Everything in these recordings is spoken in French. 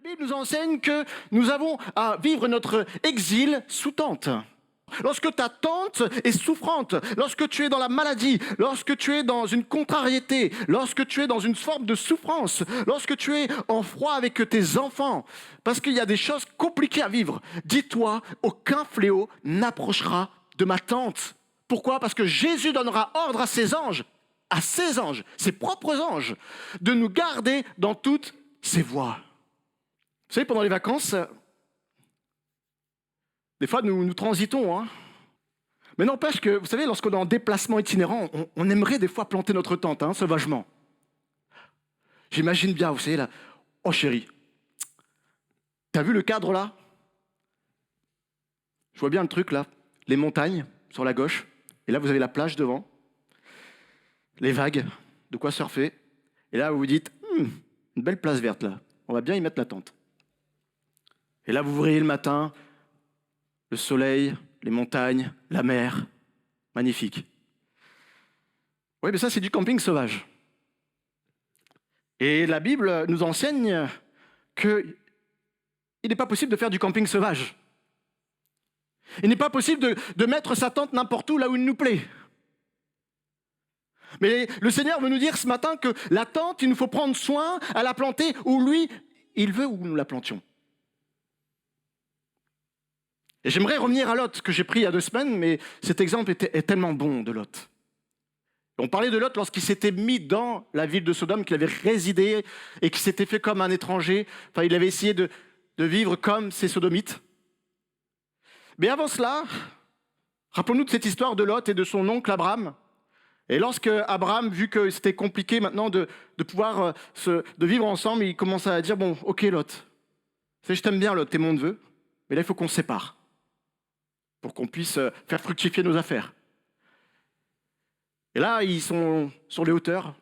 La Bible nous enseigne que nous avons à vivre notre exil sous tente. Lorsque ta tente est souffrante, lorsque tu es dans la maladie, lorsque tu es dans une contrariété, lorsque tu es dans une forme de souffrance, lorsque tu es en froid avec tes enfants, parce qu'il y a des choses compliquées à vivre, dis-toi, aucun fléau n'approchera de ma tente. Pourquoi? Parce que Jésus donnera ordre à ses anges, ses propres anges, de nous garder dans toutes ses voies. Vous savez, pendant les vacances, des fois, nous transitons. Hein. Mais n'empêche que, vous savez, lorsqu'on est en déplacement itinérant, on aimerait des fois planter notre tente, hein, sauvagement. J'imagine bien, vous savez, là, oh chérie, t'as vu le cadre là? Je vois bien le truc là, les montagnes sur la gauche, et là vous avez la plage devant, les vagues, de quoi surfer, et là vous vous dites, une belle place verte là, on va bien y mettre la tente. Et là vous vous réveillez le matin, le soleil, les montagnes, la mer, magnifique. Oui, mais ça c'est du camping sauvage. Et la Bible nous enseigne qu'il n'est pas possible de faire du camping sauvage. Il n'est pas possible de mettre sa tente n'importe où, là où il nous plaît. Mais le Seigneur veut nous dire ce matin que la tente, il nous faut prendre soin à la planter où lui, il veut où nous la plantions. Et j'aimerais revenir à Lot, que j'ai pris il y a 2 semaines, mais cet exemple est tellement bon de Lot. On parlait de Lot lorsqu'il s'était mis dans la ville de Sodome, qu'il avait résidé et qu'il s'était fait comme un étranger. Enfin, il avait essayé de vivre comme ces sodomites. Mais avant cela, rappelons-nous de cette histoire de Lot et de son oncle Abraham. Et lorsque Abraham, vu que c'était compliqué maintenant de pouvoir de vivre ensemble, il commence à dire, bon, ok Lot, je t'aime bien Lot, t'es mon neveu, mais là il faut qu'on se sépare pour qu'on puisse faire fructifier nos affaires. Et là, ils sont sur les hauteurs,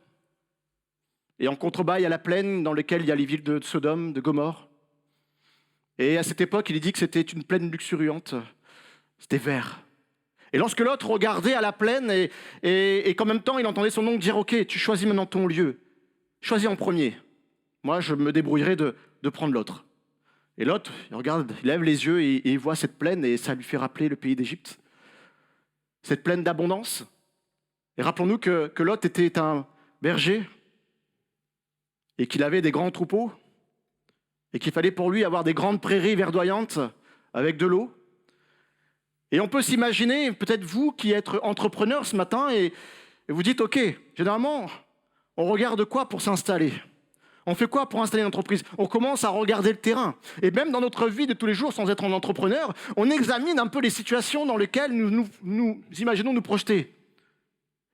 et en contrebas, il y a la plaine dans laquelle il y a les villes de Sodome, de Gomorrhe. Et à cette époque, il dit que c'était une plaine luxuriante, c'était vert. Et lorsque l'autre regardait à la plaine et qu'en même temps il entendait son oncle dire « Ok, tu choisis maintenant ton lieu, choisis en premier. Moi, je me débrouillerai de prendre l'autre. » Et l'autre, il regarde, il lève les yeux et il voit cette plaine et ça lui fait rappeler le pays d'Égypte. Cette plaine d'abondance. Et rappelons-nous que Lot était un berger et qu'il avait des grands troupeaux et qu'il fallait pour lui avoir des grandes prairies verdoyantes avec de l'eau. Et on peut s'imaginer, peut-être vous qui êtes entrepreneur ce matin et vous dites, ok, généralement, on regarde quoi pour s'installer? On fait quoi pour installer une entreprise? On commence à regarder le terrain. Et même dans notre vie de tous les jours, sans être un entrepreneur, on examine un peu les situations dans lesquelles nous imaginons nous projeter.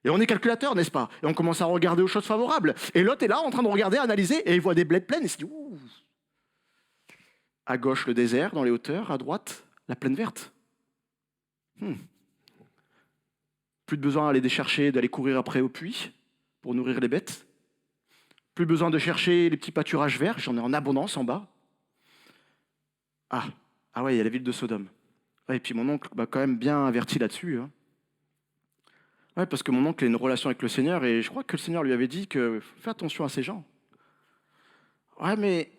Et on est calculateur, n'est-ce pas? Et on commence à regarder aux choses favorables. Et l'autre est là en train de regarder, analyser, et il voit des blés pleines, et il se dit, ouh. À gauche, le désert, dans les hauteurs, à droite, la plaine verte. Plus de besoin d'aller chercher, d'aller courir après au puits pour nourrir les bêtes. Plus besoin de chercher les petits pâturages verts, j'en ai en abondance en bas. Ah ouais, il y a la ville de Sodome. Ouais, et puis mon oncle m'a quand même bien averti là-dessus. Hein. Ouais, parce que mon oncle a une relation avec le Seigneur et je crois que le Seigneur lui avait dit que fais attention à ces gens. Ouais, mais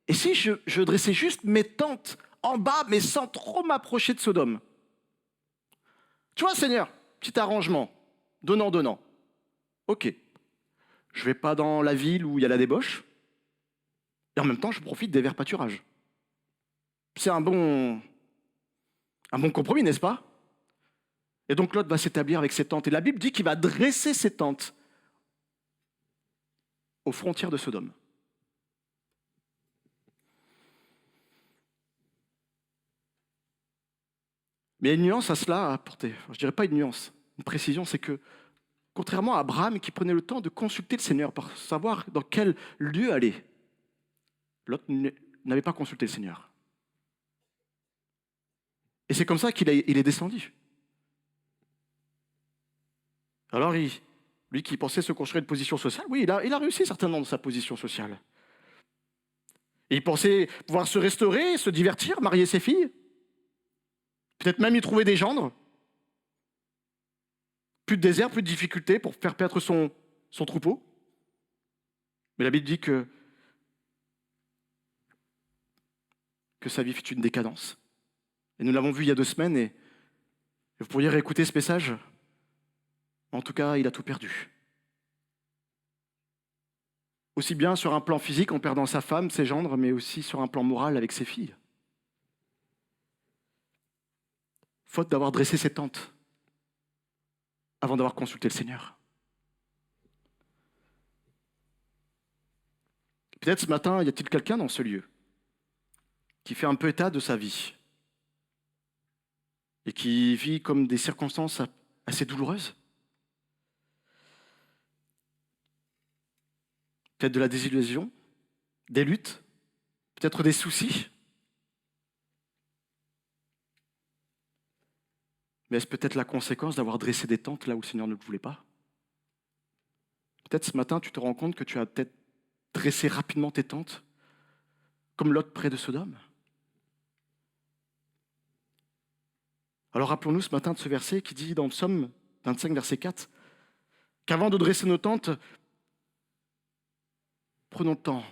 et si je dressais juste mes tentes en bas, mais sans trop m'approcher de Sodome? Tu vois, Seigneur, petit arrangement, donnant. Ok, je vais pas dans la ville où il y a la débauche, et en même temps, je profite des verts pâturages. C'est un bon compromis, n'est-ce pas? Et donc Lot va s'établir avec ses tentes. Et la Bible dit qu'il va dresser ses tentes aux frontières de Sodome. Mais il y a une nuance à cela à apporter. Je ne dirais pas une nuance, une précision, c'est que contrairement à Abraham qui prenait le temps de consulter le Seigneur pour savoir dans quel lieu aller, Lot n'avait pas consulté le Seigneur. Et c'est comme ça qu'il est descendu. Alors, lui qui pensait se construire une position sociale, oui, il a réussi certainement dans sa position sociale. Et il pensait pouvoir se restaurer, se divertir, marier ses filles, peut-être même y trouver des gendres. Plus de désert, plus de difficultés pour faire perdre son troupeau. Mais la Bible dit que que sa vie fut une décadence. Et nous l'avons vu il y a 2 semaines, et vous pourriez réécouter ce message. En tout cas, il a tout perdu. Aussi bien sur un plan physique en perdant sa femme, ses gendres, mais aussi sur un plan moral avec ses filles. Faute d'avoir dressé ses tentes avant d'avoir consulté le Seigneur. Peut-être ce matin, y a-t-il quelqu'un dans ce lieu qui fait un peu état de sa vie et qui vit comme des circonstances assez douloureuses? Peut-être de la désillusion, des luttes, peut-être des soucis. Mais est-ce peut-être la conséquence d'avoir dressé des tentes là où le Seigneur ne le voulait pas? Peut-être ce matin, tu te rends compte que tu as peut-être dressé rapidement tes tentes, comme Lot près de Sodome. Alors rappelons-nous ce matin de ce verset qui dit dans le Psaume 25, verset 4, qu'avant de dresser nos tentes, prenons le temps,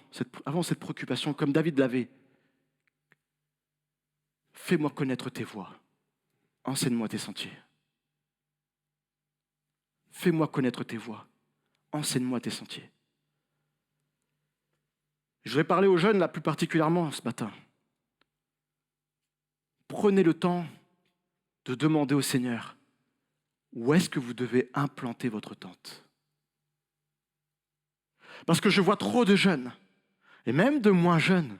avant cette préoccupation, comme David l'avait. Fais-moi connaître tes voies, enseigne-moi tes sentiers. Fais-moi connaître tes voies, enseigne-moi tes sentiers. Je voudrais parler aux jeunes là plus particulièrement ce matin. Prenez le temps de demander au Seigneur où est-ce que vous devez implanter votre tente. Parce que je vois trop de jeunes, et même de moins jeunes,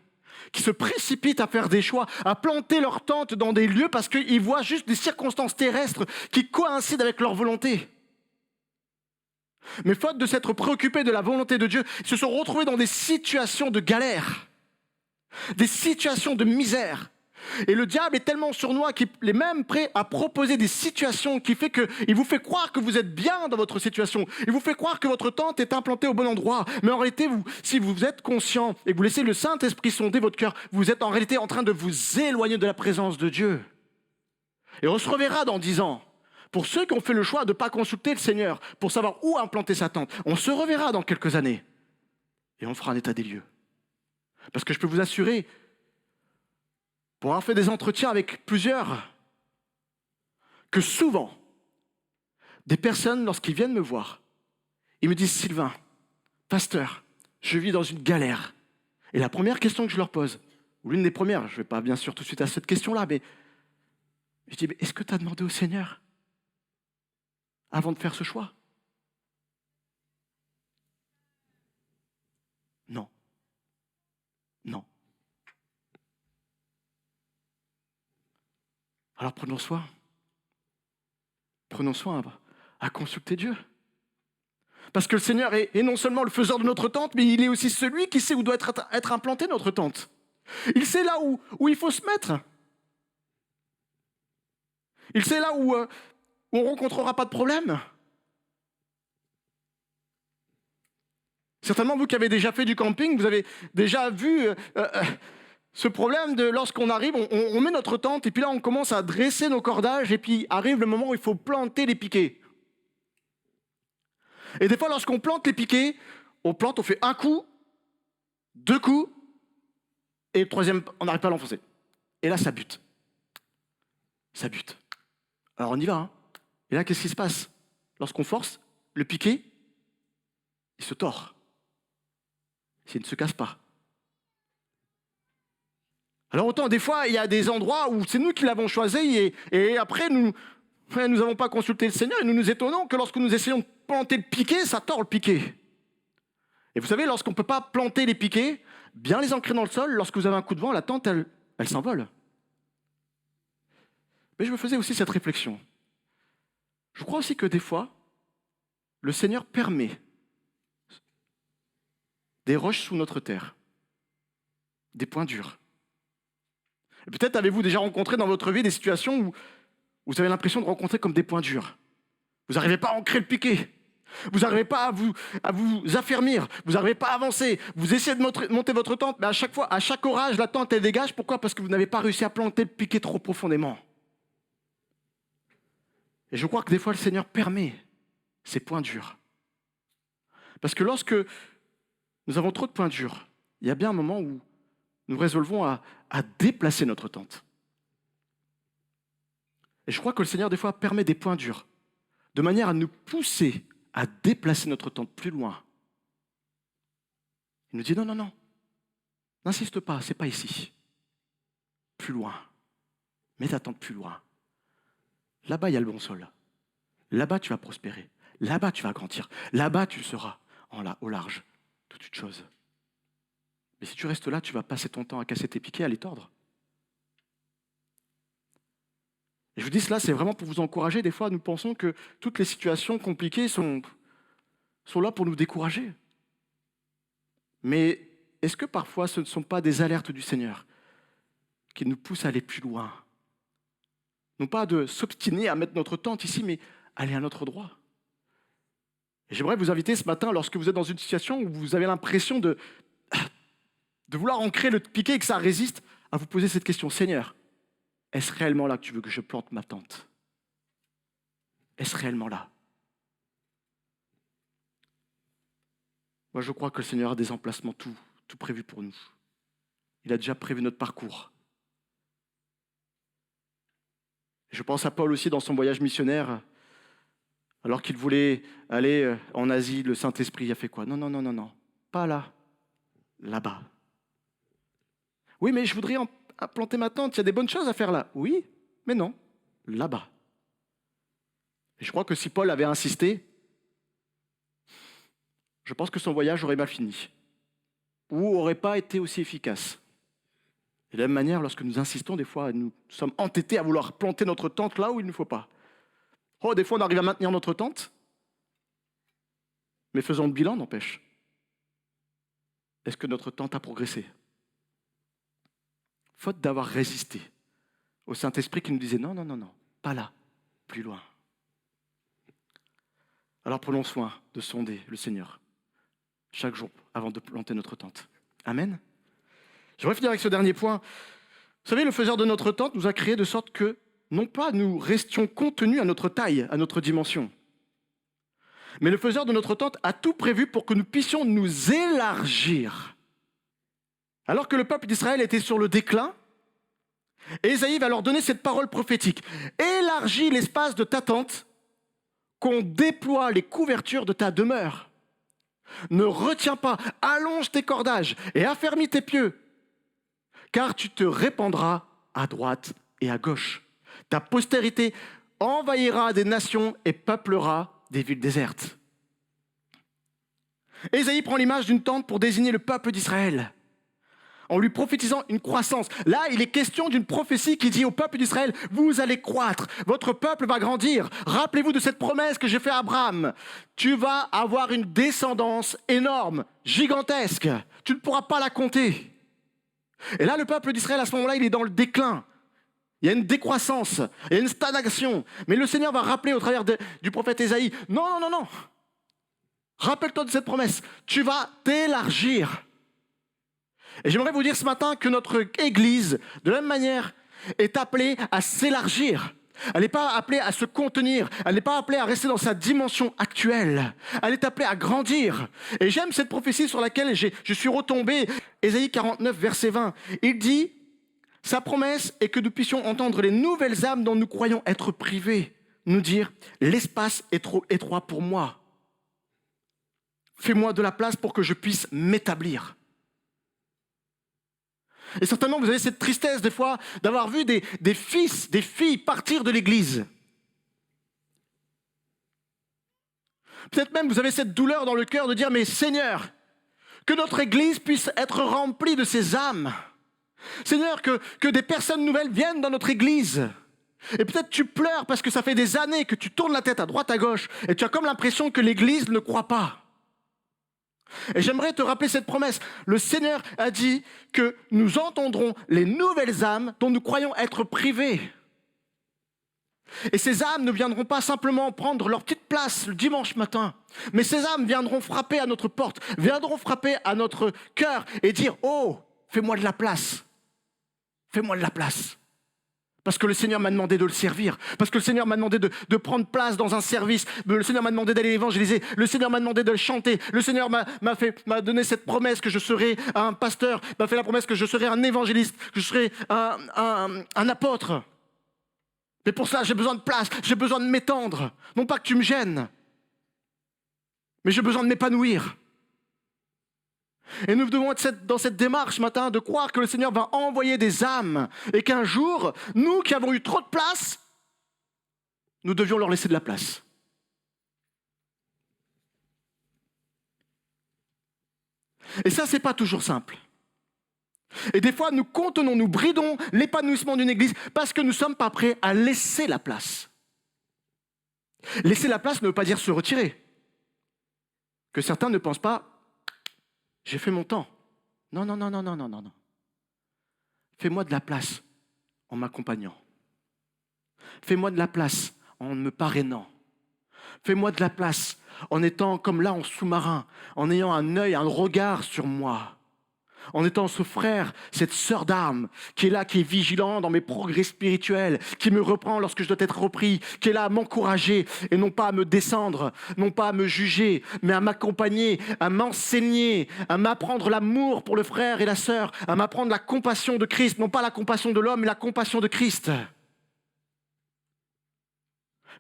qui se précipitent à faire des choix, à planter leur tente dans des lieux parce qu'ils voient juste des circonstances terrestres qui coïncident avec leur volonté. Mais faute de s'être préoccupés de la volonté de Dieu, ils se sont retrouvés dans des situations de galère, des situations de misère. Et le diable est tellement sournois qu'il est même prêt à proposer des situations qui fait qu'il vous fait croire que vous êtes bien dans votre situation. Il vous fait croire que votre tente est implantée au bon endroit. Mais en réalité, si vous êtes conscient et que vous laissez le Saint-Esprit sonder votre cœur, vous êtes en réalité en train de vous éloigner de la présence de Dieu. Et on se reverra dans 10 ans. Pour ceux qui ont fait le choix de ne pas consulter le Seigneur pour savoir où implanter sa tente, on se reverra dans quelques années. Et on fera un état des lieux. Parce que je peux vous assurer, pour avoir fait des entretiens avec plusieurs, que souvent, des personnes, lorsqu'ils viennent me voir, ils me disent « Sylvain, pasteur, je vis dans une galère. » Et la première question que je leur pose, ou l'une des premières, je ne vais pas bien sûr tout de suite à cette question-là, mais je dis « Est-ce que tu as demandé au Seigneur avant de faire ce choix ?» Non. Non. Alors prenons soin. Prenons soin à consulter Dieu. Parce que le Seigneur est non seulement le faiseur de notre tente, mais il est aussi celui qui sait où doit être implantée notre tente. Il sait là où il faut se mettre. Il sait là où on ne rencontrera pas de problème. Certainement, vous qui avez déjà fait du camping, vous avez déjà vu ce problème de lorsqu'on arrive, on met notre tente et puis là on commence à dresser nos cordages et puis arrive le moment où il faut planter les piquets. Et des fois lorsqu'on plante les piquets, on fait un coup, 2 coups et le troisième on n'arrive pas à l'enfoncer. Et là ça bute. Ça bute. Alors on y va. Hein. Et là qu'est-ce qui se passe? Lorsqu'on force, le piquet, il se tord. Il ne se casse pas. Alors autant des fois, il y a des endroits où c'est nous qui l'avons choisi et après, nous n'avons pas consulté le Seigneur et nous nous étonnons que lorsque nous essayons de planter le piquet, ça tord le piquet. Et vous savez, lorsqu'on ne peut pas planter les piquets, bien les ancrer dans le sol, lorsque vous avez un coup de vent, la tente, elle s'envole. Mais je me faisais aussi cette réflexion. Je crois aussi que des fois, le Seigneur permet des roches sous notre terre, des points durs. Et peut-être avez-vous déjà rencontré dans votre vie des situations où vous avez l'impression de rencontrer comme des points durs. Vous n'arrivez pas à ancrer le piquet. Vous n'arrivez pas à vous affermir. Vous n'arrivez pas à avancer. Vous essayez de monter votre tente, mais à chaque fois, à chaque orage, la tente, elle dégage. Pourquoi? Parce que vous n'avez pas réussi à planter le piquet trop profondément. Et je crois que des fois, le Seigneur permet ces points durs. Parce que lorsque nous avons trop de points durs, il y a bien un moment où nous résolvons à à déplacer notre tente. Et je crois que le Seigneur, des fois, permet des points durs, de manière à nous pousser à déplacer notre tente plus loin. Il nous dit non, n'insiste pas, c'est pas ici. Plus loin. Mets ta tente plus loin. Là-bas, il y a le bon sol. Là-bas, tu vas prospérer. Là-bas, tu vas grandir. Là-bas, tu seras au large de toutes choses. Mais si tu restes là, tu vas passer ton temps à casser tes piquets, à les tordre. Et je vous dis cela, c'est vraiment pour vous encourager. Des fois, nous pensons que toutes les situations compliquées sont là pour nous décourager. Mais est-ce que parfois, ce ne sont pas des alertes du Seigneur qui nous poussent à aller plus loin? Non pas de s'obstiner à mettre notre tente ici, mais aller à notre droit. Et j'aimerais vous inviter ce matin, lorsque vous êtes dans une situation où vous avez l'impression de vouloir ancrer le piquet et que ça résiste, à vous poser cette question. Seigneur, est-ce réellement là que tu veux que je plante ma tente? Est-ce réellement là? Moi, je crois que le Seigneur a des emplacements tout prévus pour nous. Il a déjà prévu notre parcours. Je pense à Paul aussi dans son voyage missionnaire. Alors qu'il voulait aller en Asie, le Saint-Esprit a fait quoi? Non, pas là, là-bas. Oui, mais je voudrais planter ma tente, il y a des bonnes choses à faire là. Oui, mais non, là-bas. Et je crois que si Paul avait insisté, je pense que son voyage aurait mal fini, ou n'aurait pas été aussi efficace. Et de la même manière, lorsque nous insistons, des fois, nous sommes entêtés à vouloir planter notre tente là où il ne faut pas. Oh, des fois, on arrive à maintenir notre tente, mais faisons le bilan, n'empêche. Est-ce que notre tente a progressé? Faute d'avoir résisté au Saint-Esprit qui nous disait non, pas là, plus loin. Alors prenons soin de sonder le Seigneur chaque jour avant de planter notre tente. Amen. J'aimerais finir avec ce dernier point. Vous savez, le faiseur de notre tente nous a créés de sorte que, non pas nous restions contenus à notre taille, à notre dimension, mais le faiseur de notre tente a tout prévu pour que nous puissions nous élargir. Alors que le peuple d'Israël était sur le déclin, Ésaïe va leur donner cette parole prophétique. Élargis l'espace de ta tente, qu'on déploie les couvertures de ta demeure. Ne retiens pas, allonge tes cordages et affermis tes pieux, car tu te répandras à droite et à gauche. Ta postérité envahira des nations et peuplera des villes désertes. Ésaïe prend l'image d'une tente pour désigner le peuple d'Israël, en lui prophétisant une croissance. Là, il est question d'une prophétie qui dit au peuple d'Israël, vous allez croître, votre peuple va grandir. Rappelez-vous de cette promesse que j'ai faite à Abraham. Tu vas avoir une descendance énorme, gigantesque. Tu ne pourras pas la compter. Et là, le peuple d'Israël, à ce moment-là, il est dans le déclin. Il y a une décroissance, il y a une stagnation. Mais le Seigneur va rappeler au travers du prophète Ésaïe, non. Rappelle-toi de cette promesse, tu vas t'élargir. Et j'aimerais vous dire ce matin que notre Église, de la même manière, est appelée à s'élargir. Elle n'est pas appelée à se contenir. Elle n'est pas appelée à rester dans sa dimension actuelle. Elle est appelée à grandir. Et j'aime cette prophétie sur laquelle je suis retombé. Ésaïe 49, verset 20. Il dit, sa promesse est que nous puissions entendre les nouvelles âmes dont nous croyons être privés, nous dire, l'espace est trop étroit pour moi. Fais-moi de la place pour que je puisse m'établir. Et certainement, vous avez cette tristesse des fois d'avoir vu des fils, des filles partir de l'église. Peut-être même vous avez cette douleur dans le cœur de dire, mais Seigneur, que notre église puisse être remplie de ces âmes. Seigneur, que des personnes nouvelles viennent dans notre église. Et peut-être tu pleures parce que ça fait des années que tu tournes la tête à droite, à gauche, et tu as comme l'impression que l'église ne croit pas. Et j'aimerais te rappeler cette promesse. Le Seigneur a dit que nous entendrons les nouvelles âmes dont nous croyons être privés. Et ces âmes ne viendront pas simplement prendre leur petite place le dimanche matin, mais ces âmes viendront frapper à notre porte, viendront frapper à notre cœur et dire « Oh, fais-moi de la place. Fais-moi de la place. » Parce que le Seigneur m'a demandé de le servir. Parce que le Seigneur m'a demandé de prendre place dans un service. Le Seigneur m'a demandé d'aller évangéliser. Le Seigneur m'a demandé de le chanter. Le Seigneur m'a donné cette promesse que je serai un pasteur. M'a fait la promesse que je serai un évangéliste. Que je serai un apôtre. Mais pour ça, j'ai besoin de place. J'ai besoin de m'étendre. Non pas que tu me gênes. Mais j'ai besoin de m'épanouir. Et nous devons être dans cette démarche ce matin de croire que le Seigneur va envoyer des âmes et qu'un jour, nous qui avons eu trop de place, nous devions leur laisser de la place. Et ça, c'est pas toujours simple. Et des fois, nous contenons, nous bridons l'épanouissement d'une église parce que nous ne sommes pas prêts à laisser la place. Laisser la place ne veut pas dire se retirer. Que certains ne pensent pas j'ai fait mon temps. Non. Fais-moi de la place en m'accompagnant. Fais-moi de la place en me parrainant. Fais-moi de la place en étant comme là en sous-marin, en ayant un œil, un regard sur moi. En étant ce frère, cette sœur d'âme qui est là, qui est vigilant dans mes progrès spirituels, qui me reprend lorsque je dois être repris, qui est là à m'encourager et non pas à me descendre, non pas à me juger, mais à m'accompagner, à m'enseigner, à m'apprendre l'amour pour le frère et la sœur, à m'apprendre la compassion de Christ, non pas la compassion de l'homme, mais la compassion de Christ.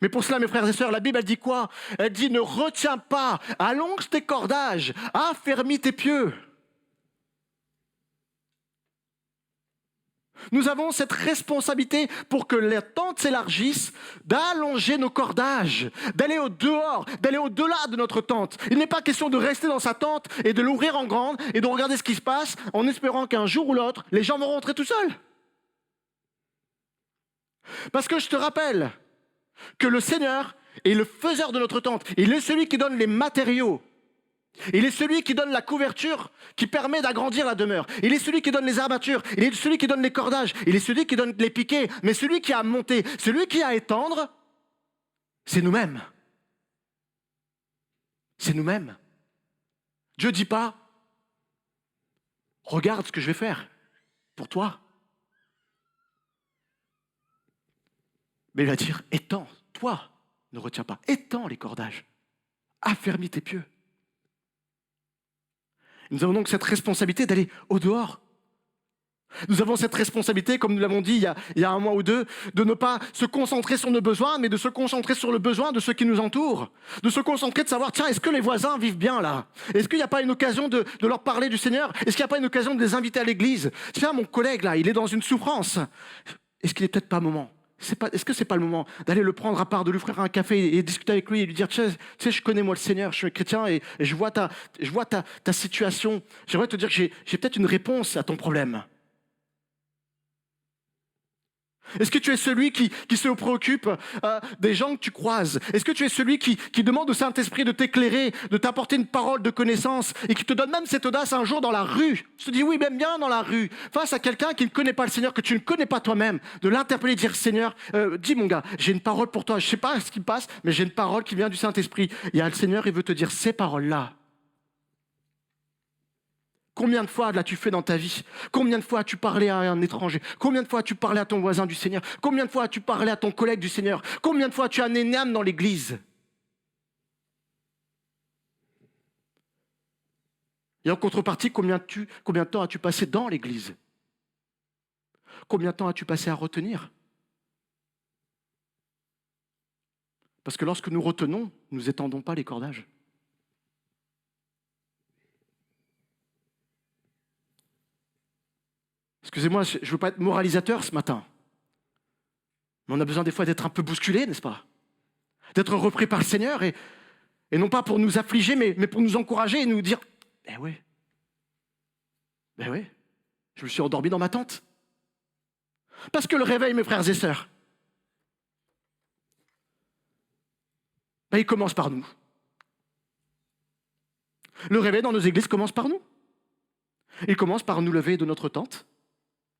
Mais pour cela, mes frères et sœurs, la Bible, elle dit quoi? Elle dit, ne retiens pas, allonge tes cordages, affermis tes pieux. Nous avons cette responsabilité pour que la tente s'élargisse, d'allonger nos cordages, d'aller au dehors, d'aller au-delà de notre tente. Il n'est pas question de rester dans sa tente et de l'ouvrir en grande et de regarder ce qui se passe en espérant qu'un jour ou l'autre, les gens vont rentrer tout seuls. Parce que je te rappelle que le Seigneur est le faiseur de notre tente. Il est celui qui donne les matériaux. Il est celui qui donne la couverture qui permet d'agrandir la demeure. Il est celui qui donne les armatures. Il est celui qui donne les cordages. Il est celui qui donne les piquets. Mais celui qui a à monter, celui qui a à étendre, c'est nous-mêmes. C'est nous-mêmes. Dieu ne dit pas, regarde ce que je vais faire pour toi. Mais il va dire, étends, toi, ne retiens pas. Étends les cordages. Affermis tes pieux. Nous avons donc cette responsabilité d'aller au dehors. Nous avons cette responsabilité, comme nous l'avons dit il y a un mois ou deux, de ne pas se concentrer sur nos besoins, mais de se concentrer sur le besoin de ceux qui nous entourent. De se concentrer, de savoir, tiens, est-ce que les voisins vivent bien là? Est-ce qu'il n'y a pas une occasion de leur parler du Seigneur? Est-ce qu'il n'y a pas une occasion de les inviter à l'église? Tiens, mon collègue là, il est dans une souffrance. Est-ce qu'il n'est peut-être pas le moment? Est-ce que ce n'est pas le moment d'aller le prendre à part, de lui offrir un café et discuter avec lui et lui dire, tu sais, je connais moi le Seigneur, je suis chrétien et je vois ta situation. J'aimerais te dire que j'ai peut-être une réponse à ton problème. Est-ce que tu es celui qui se préoccupe des gens que tu croises? Est-ce que tu es celui qui demande au Saint-Esprit de t'éclairer, de t'apporter une parole de connaissance et qui te donne même cette audace un jour dans la rue? Je te dis oui, même bien dans la rue, face à quelqu'un qui ne connaît pas le Seigneur, que tu ne connais pas toi-même, de l'interpeller, de dire Seigneur, dis mon gars, j'ai une parole pour toi, je ne sais pas ce qui passe, mais j'ai une parole qui vient du Saint-Esprit. Il y a le Seigneur, il veut te dire ces paroles-là. Combien de fois l'as-tu fait dans ta vie? Combien de fois as-tu parlé à un étranger? Combien de fois as-tu parlé à ton voisin du Seigneur? Combien de fois as-tu parlé à ton collègue du Seigneur? Combien de fois as-tu amené une âme dans l'église? Et en contrepartie, combien de temps as-tu passé dans l'église? Combien de temps as-tu passé à retenir? Parce que lorsque nous retenons, nous n'étendons pas les cordages. Excusez-moi, je ne veux pas être moralisateur ce matin. Mais on a besoin des fois d'être un peu bousculé, n'est-ce pas? D'être repris par le Seigneur et non pas pour nous affliger, mais pour nous encourager et nous dire « Ben oui, je me suis endormi dans ma tente. » Parce que le réveil, mes frères et sœurs, il commence par nous. Le réveil dans nos églises commence par nous. Il commence par nous lever de notre tente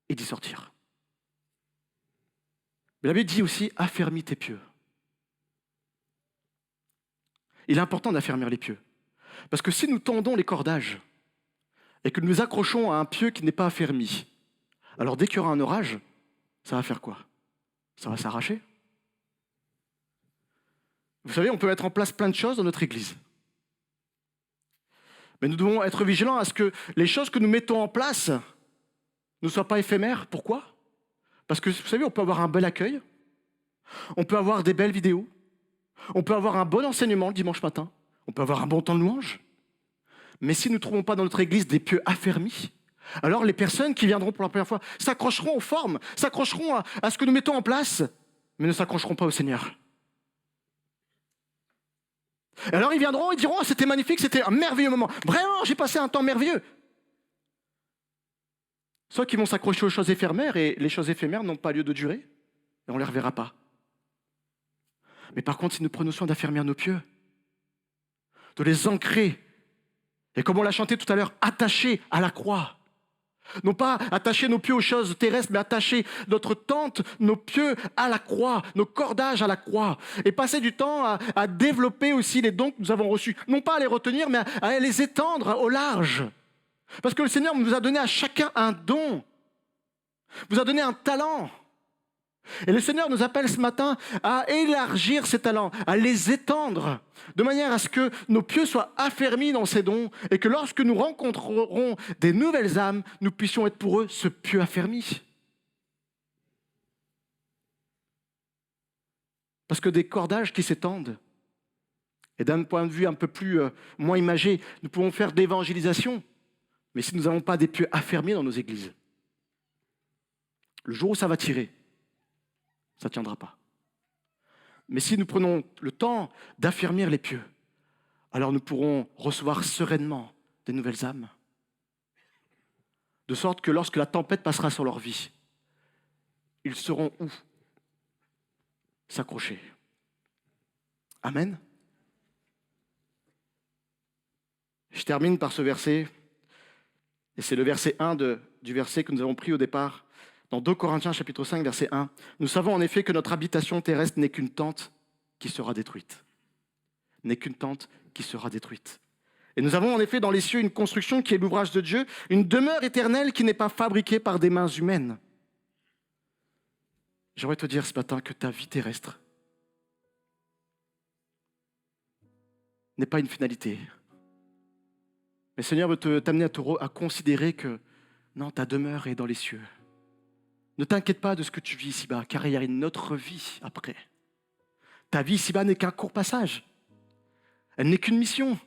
et d'y sortir. Mais la Bible dit aussi, affermis tes pieux. Il est important d'affermir les pieux. Parce que si nous tendons les cordages et que nous accrochons à un pieu qui n'est pas affermi, alors dès qu'il y aura un orage, ça va faire quoi? ça va s'arracher. Vous savez, on peut mettre en place plein de choses dans notre Église. Mais nous devons être vigilants à ce que les choses que nous mettons en place ne soient pas éphémères. Pourquoi ? Parce que, vous savez, on peut avoir un bel accueil, on peut avoir des belles vidéos, on peut avoir un bon enseignement le dimanche matin, on peut avoir un bon temps de louange. Mais si nous ne trouvons pas dans notre Église des pieux affermis, alors les personnes qui viendront pour la première fois s'accrocheront aux formes, s'accrocheront à ce que nous mettons en place, mais ne s'accrocheront pas au Seigneur. Et alors ils viendront et diront, oh, c'était magnifique, c'était un merveilleux moment. Vraiment, j'ai passé un temps merveilleux. Soit qu'ils vont s'accrocher aux choses éphémères, et les choses éphémères n'ont pas lieu de durer, et on ne les reverra pas. Mais par contre, si nous prenons soin d'affermir nos pieux, de les ancrer, et comme on l'a chanté tout à l'heure, attachés à la croix. Non pas attacher nos pieux aux choses terrestres, mais attacher notre tente, nos pieux à la croix, nos cordages à la croix. Et passer du temps à développer aussi les dons que nous avons reçus. Non pas à les retenir, mais à les étendre au large. Parce que le Seigneur nous a donné à chacun un don. Vous a donné un talent. Et le Seigneur nous appelle ce matin à élargir ces talents, à les étendre, de manière à ce que nos pieux soient affermis dans ces dons et que lorsque nous rencontrerons des nouvelles âmes, nous puissions être pour eux ce pieu affermi. Parce que des cordages qui s'étendent, et d'un point de vue un peu plus moins imagé, nous pouvons faire de l'évangélisation, mais si nous n'avons pas des pieux affermis dans nos églises, le jour où ça va tirer, ça ne tiendra pas. Mais si nous prenons le temps d'affermir les pieux, alors nous pourrons recevoir sereinement des nouvelles âmes. De sorte que lorsque la tempête passera sur leur vie, ils sauront où s'accrocher. Amen. Je termine par ce verset, et c'est le verset 1 du verset que nous avons pris au départ. Dans 2 Corinthiens chapitre 5, verset 1, nous savons en effet que notre habitation terrestre n'est qu'une tente qui sera détruite. N'est qu'une tente qui sera détruite. Et nous avons en effet dans les cieux une construction qui est l'ouvrage de Dieu, une demeure éternelle qui n'est pas fabriquée par des mains humaines. J'aimerais te dire ce matin que ta vie terrestre n'est pas une finalité. Mais le Seigneur veut t'amener à considérer que non, ta demeure est dans les cieux. Ne t'inquiète pas de ce que tu vis ici-bas, car il y a une autre vie après. Ta vie ici-bas n'est qu'un court passage. Elle n'est qu'une mission.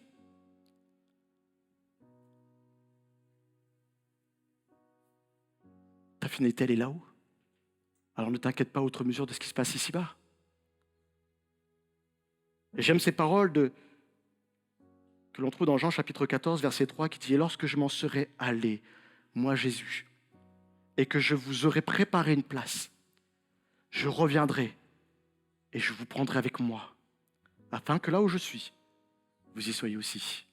Ta finalité, elle est là-haut. Alors ne t'inquiète pas outre mesure de ce qui se passe ici-bas. Et j'aime ces paroles que l'on trouve dans Jean chapitre 14, verset 3, qui dit « Et lorsque je m'en serai allé, moi Jésus, et que je vous aurai préparé une place, je reviendrai et je vous prendrai avec moi, afin que là où je suis, vous y soyez aussi. »